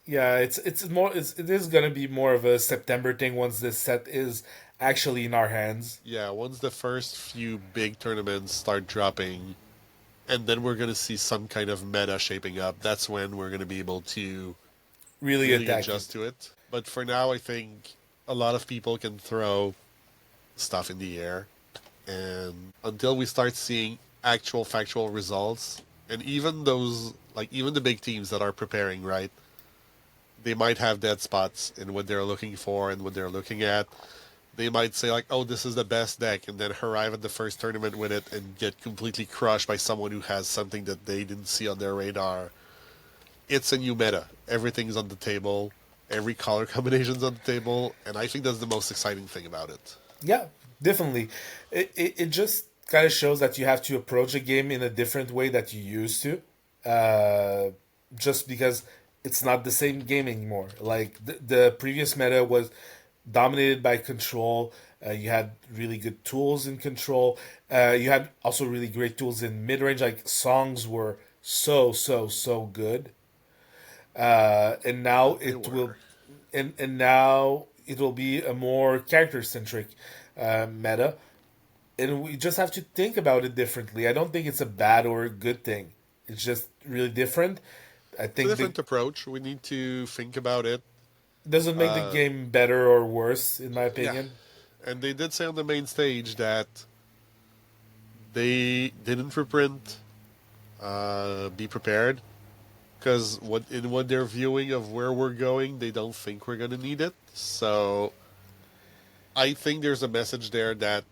Yeah, it is gonna be more of a September thing once this set is actually in our hands. Yeah, once the first few big tournaments start dropping, and then we're going to see some kind of meta shaping up, that's when we're going to be able to Really really attack it. adjust to it. But for now, I think a lot of people can throw stuff in the air, and until we start seeing actual factual results, and even those, like even the big teams that are preparing, right? They might have dead spots in what they're looking for and what they're looking at. They might say like, "Oh, this is the best deck," and then arrive at the first tournament with it and get completely crushed by someone who has something that they didn't see on their radar. It's a new meta. Everything's on the table. Every color combination's on the table, and I think that's the most exciting thing about it. Yeah, definitely. It just kind of shows that you have to approach a game in a different way that you used to. Just because it's not the same game anymore. Like the previous meta was dominated by control. You had really good tools in control. You had also really great tools in mid range. Like songs were so good. And now They it will, were. and now it will be a more character centric meta, and we just have to think about it differently. I don't think it's a bad or a good thing. It's just really different. I It's a think that different approach. We need to think about it. doesn't make the Uh, game better or worse, in my yeah, opinion. and they did say on the main stage that they didn't reprint Be Prepared because what they're viewing of where we're going, they don't think we're gonna need it. So I think there's a message there that,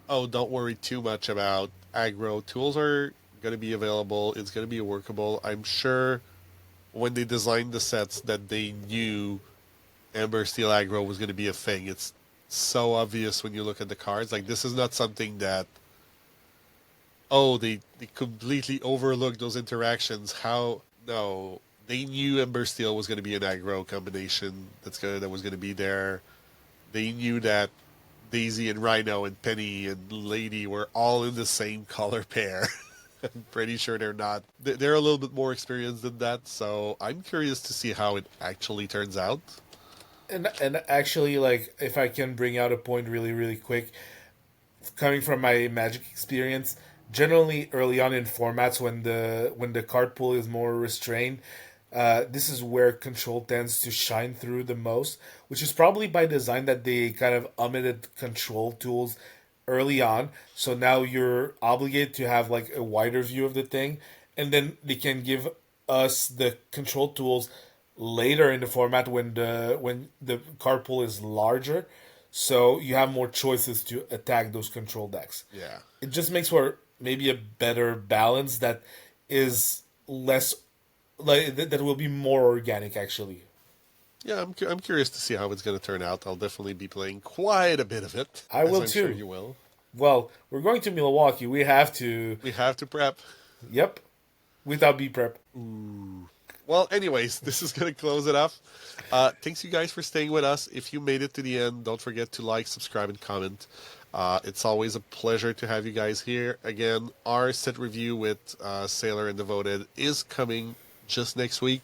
oh, don't worry too much about aggro. Tools are gonna be available. It's gonna be workable. I'm sure when they designed the sets that they knew Amber Steel Aggro was going to be a thing. It's so obvious when you look at the cards. Like, this is not something that, oh, they completely overlooked those interactions. How? No. They knew Ember Steel was going to be an aggro combination that was going to be there. They knew that Daisy and Rhino and Penny and Lady were all in the same color pair. I'm pretty sure they're not. They're a little bit more experienced than that, so I'm curious to see how it actually turns out. And actually, like, if I can bring out a point really quick, coming from my Magic experience, generally early on in formats when the card pool is more restrained, this is where control tends to shine through the most, which is probably by design that they kind of omitted control tools early on. So now you're obligated to have like a wider view of the thing, and then they can give us the control tools later in the format when the card pool is larger, so you have more choices to attack those control decks. Yeah. It just makes for maybe a better balance that is less like that will be more organic actually. Yeah, I'm curious to see how it's going to turn out. I'll definitely be playing quite a bit of it, I as will I'm sure too. you will. Well, we're going to Milwaukee. We have to. We have to prep. Yep, without B prep. Well, anyways, this is going to close it off. Thanks you guys for staying with us. If you made it to the end, don't forget to like, subscribe, and comment. It's always a pleasure to have you guys here. Again, our set review with Sailor and Devoted is coming just next week.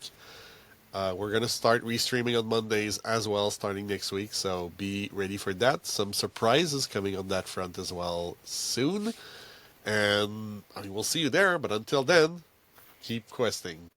We're going to start restreaming on Mondays as well, starting next week. So be ready for that. Some surprises coming on that front as well soon. And I mean, we'll see you there. But until then, keep questing.